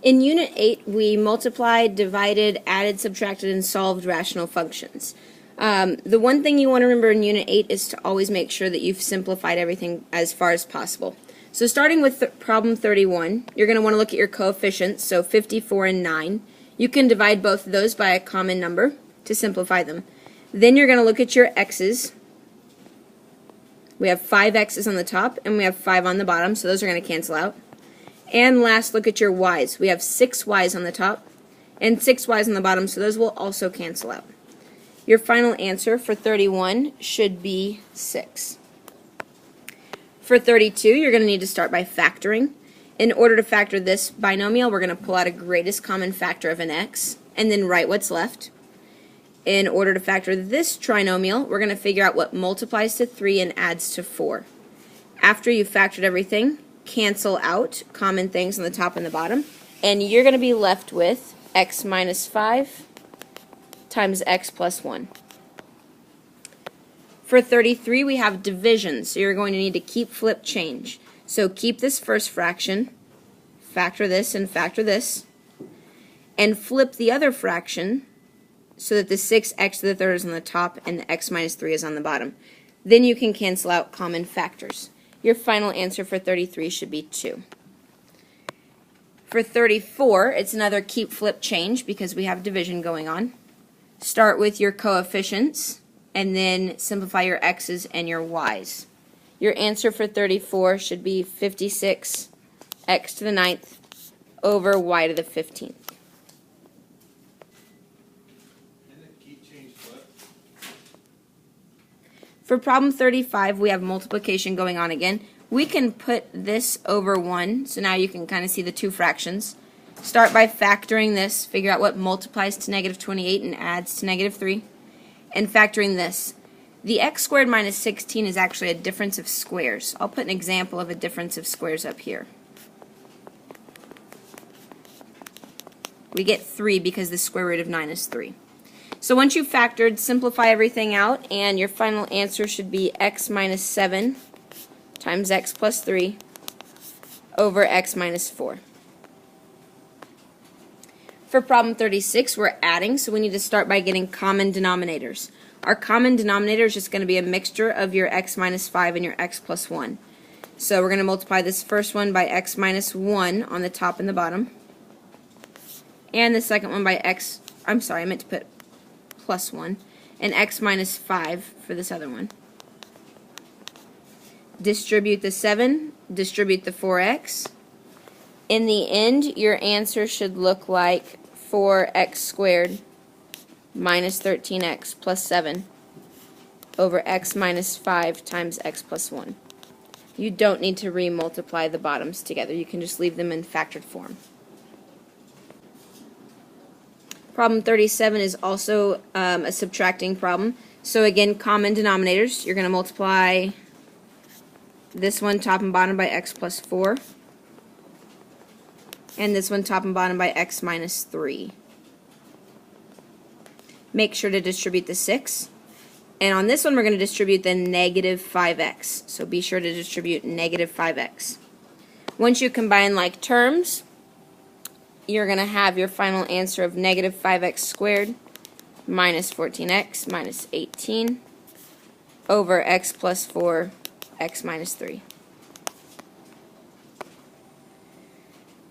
In Unit 8, we multiplied, divided, added, subtracted, and solved rational functions. The one thing you want to remember in Unit 8 is to always make sure that you've simplified everything as far as possible. So starting with problem 31, you're going to want to look at your coefficients, so 54 and 9. You can divide both of those by a common number to simplify them. Then you're going to look at your x's. We have 5 x's on the top and we have 5 on the bottom, so those are going to cancel out. And last, look at your y's. We have 6 y's on the top and 6 y's on the bottom, so those will also cancel out. Your final answer for 31 should be 6. For 32, you're going to need to start by factoring. In order to factor this binomial, we're going to pull out a greatest common factor of an x and then write what's left. In order to factor this trinomial, we're going to figure out what multiplies to 3 and adds to 4. After you've factored everything, cancel out common things on the top and the bottom, and you're going to be left with x minus 5 times x plus 1. For 33, we have division, so you're going to need to keep, flip, change. So keep this first fraction, factor this, and flip the other fraction so that the 6x to the third is on the top and the x minus 3 is on the bottom. Then you can cancel out common factors. Your final answer for 33 should be 2. For 34, it's another keep, flip, change because we have division going on. Start with your coefficients and then simplify your x's and your y's. Your answer for 34 should be 56 x to the 9th over y to the 15th. For problem 35, we have multiplication going on again. We can put this over 1, so now you can kind of see the two fractions. Start by factoring this, figure out what multiplies to negative 28 and adds to negative 3, and factoring this. The x squared minus 16 is actually a difference of squares. I'll put an example of a difference of squares up here. We get 3 because the square root of 9 is 3. So once you've factored, simplify everything out, and your final answer should be x minus 7 times x plus 3 over x minus 4. For problem 36, we're adding, so we need to start by getting common denominators. Our common denominator is just going to be a mixture of your x minus 5 and your x plus 1. So we're going to multiply this first one by x minus 1 on the top and the bottom, and the second one by x, I'm sorry, I meant to put plus 1, and x minus 5 for this other one. Distribute the 7, distribute the 4x. In the end, your answer should look like 4x squared minus 13x plus 7 over x minus 5 times x plus 1. You don't need to re-multiply the bottoms together. You can just leave them in factored form. Problem 37 is also a subtracting problem. So again, common denominators. You're going to multiply this one top and bottom by x plus 4. And this one top and bottom by x minus 3. Make sure to distribute the 6. And on this one, we're going to distribute the negative 5x. So be sure to distribute negative 5x. Once you combine like terms, you're going to have your final answer of negative 5x squared minus 14x minus 18 over x plus 4, x minus 3.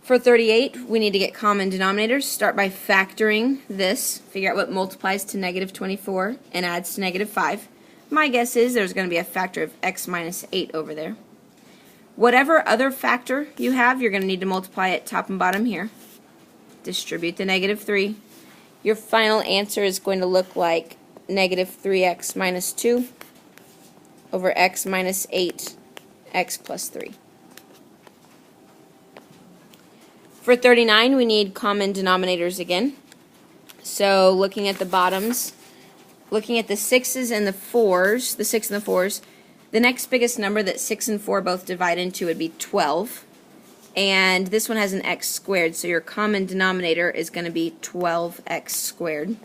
For 38, we need to get common denominators. Start by factoring this, figure out what multiplies to negative 24 and adds to negative 5. My guess is there's going to be a factor of x minus 8 over there. Whatever other factor you have, you're going to need to multiply it top and bottom here. Distribute the negative 3. Your final answer is going to look like negative 3x minus 2 over x minus 8, x plus 3. For 39, we need common denominators again. So looking at the bottoms, looking at the 6's and the 4's, the 6 and the 4's, the next biggest number that 6 and 4 both divide into would be 12. And this one has an x squared, so your common denominator is going to be 12x squared.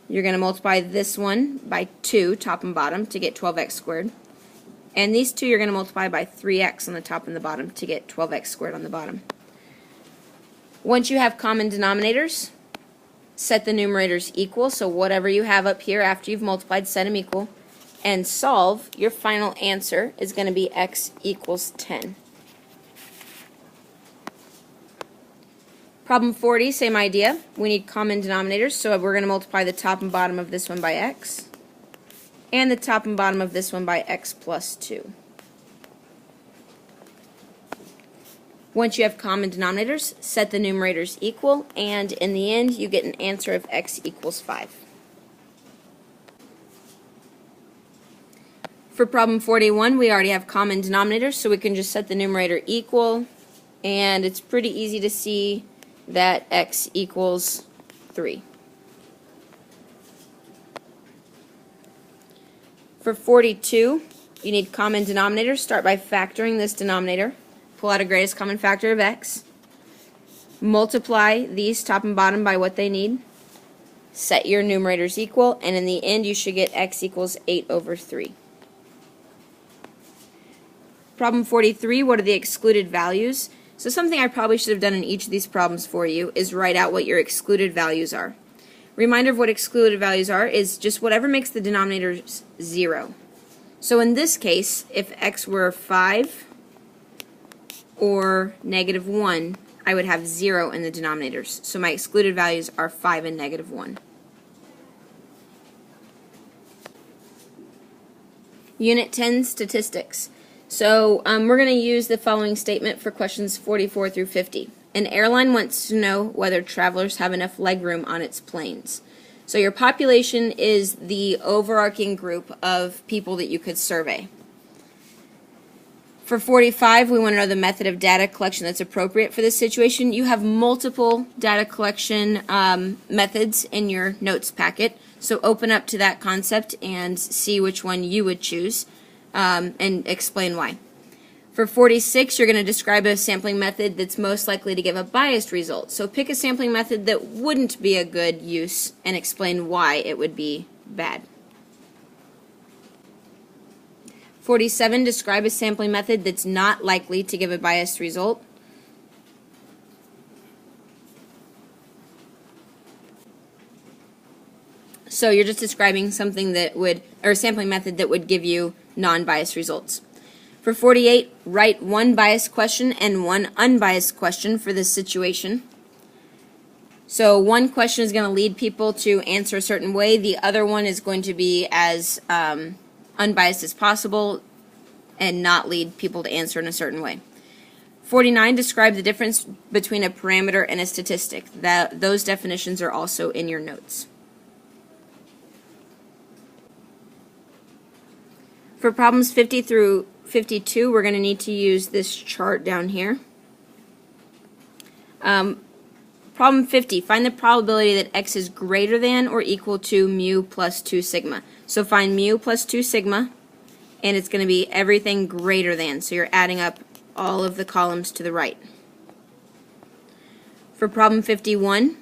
You're going to multiply this one by 2, top and bottom, to get 12x squared. And these two you're going to multiply by 3x on the top and the bottom to get 12x squared on the bottom. Once you have common denominators, set the numerators equal, so whatever you have up here after you've multiplied, set them equal, and solve. Your final answer is going to be x equals 10. Problem 40, same idea. We need common denominators, so we're going to multiply the top and bottom of this one by x, and the top and bottom of this one by x plus 2. Once you have common denominators, set the numerators equal, and in the end you get an answer of x equals 5. For problem 41, we already have common denominators, so we can just set the numerator equal, and it's pretty easy to see that x equals 3. For 42, you need common denominators. Start by factoring this denominator. Pull out a greatest common factor of x. Multiply these top and bottom by what they need. Set your numerators equal, and in the end you should get x equals 8 over 3. Problem 43, what are the excluded values? So something I probably should have done in each of these problems for you is write out what your excluded values are. Reminder of what excluded values are is just whatever makes the denominators 0. So in this case, if x were 5 or negative 1, I would have 0 in the denominators. So my excluded values are 5 and negative 1. Unit 10, Statistics. So we're going to use the following statement for questions 44 through 50. An airline wants to know whether travelers have enough legroom on its planes. So your population is the overarching group of people that you could survey. For 45, we want to know the method of data collection that's appropriate for this situation. You have multiple data collection methods in your notes packet, so open up to that concept and see which one you would choose and explain why. For 46, you're going to describe a sampling method that's most likely to give a biased result. So pick a sampling method that wouldn't be a good use and explain why it would be bad. 47, describe a sampling method that's not likely to give a biased result. So you're just describing something that would, or a sampling method that would give you non-biased results. For 48, write one biased question and one unbiased question for this situation. So one question is going to lead people to answer a certain way. The other one is going to be as unbiased as possible and not lead people to answer in a certain way. 49, describe the difference between a parameter and a statistic. Those definitions are also in your notes. For problems 50 through 52, we're going to need to use this chart down here. Problem 50, find the probability that x is greater than or equal to mu plus 2 sigma. So find mu plus 2 sigma, and it's going to be everything greater than. So you're adding up all of the columns to the right. For problem 51,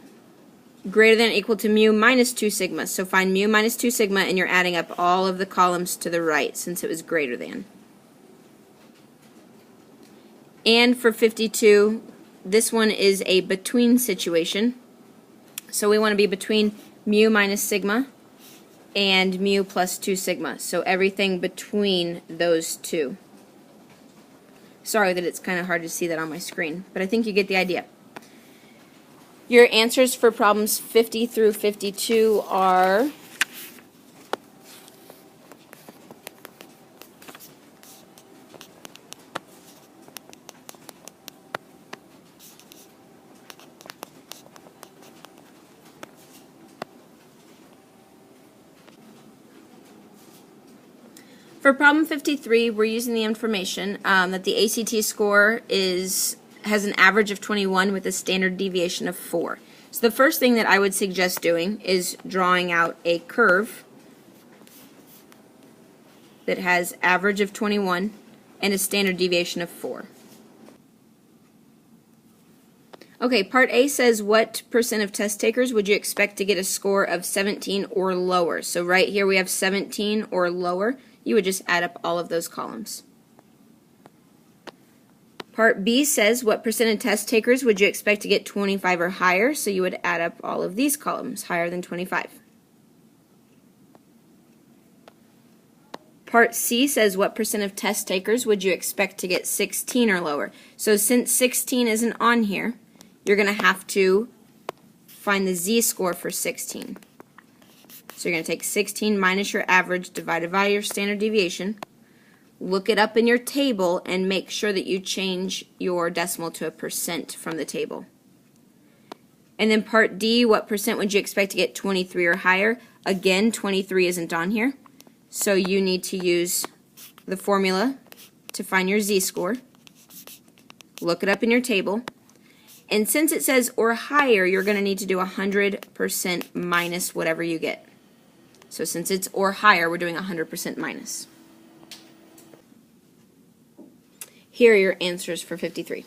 greater than or equal to mu minus 2 sigma. So find mu minus 2 sigma, and you're adding up all of the columns to the right since it was greater than. And for 52, this one is a between situation. So we want to be between mu minus sigma and mu plus 2 sigma. So everything between those two. Sorry that it's kind of hard to see that on my screen, but I think you get the idea. Your answers for problems 50 through 52 are For problem 53, we're using the information that the ACT score has an average of 21 with a standard deviation of 4. So the first thing that I would suggest doing is drawing out a curve that has average of 21 and a standard deviation of 4. Okay, part A says what percent of test takers would you expect to get a score of 17 or lower? So right here we have 17 or lower. you would just add up all of those columns. Part B says what percent of test takers would you expect to get 25 or higher, so you would add up all of these columns, higher than 25. Part C says what percent of test takers would you expect to get 16 or lower. So since 16 isn't on here, you're going to have to find the z-score for 16. So you're going to take 16 minus your average divided by your standard deviation, look it up in your table, and make sure that you change your decimal to a percent from the table. And then part D, what percent would you expect to get 23 or higher? Again, 23 isn't on here. So you need to use the formula to find your z-score, look it up in your table, and since it says or higher, you're going to need to do 100% minus whatever you get. So since it's or higher, we're doing 100% minus. Here are your answers for 53.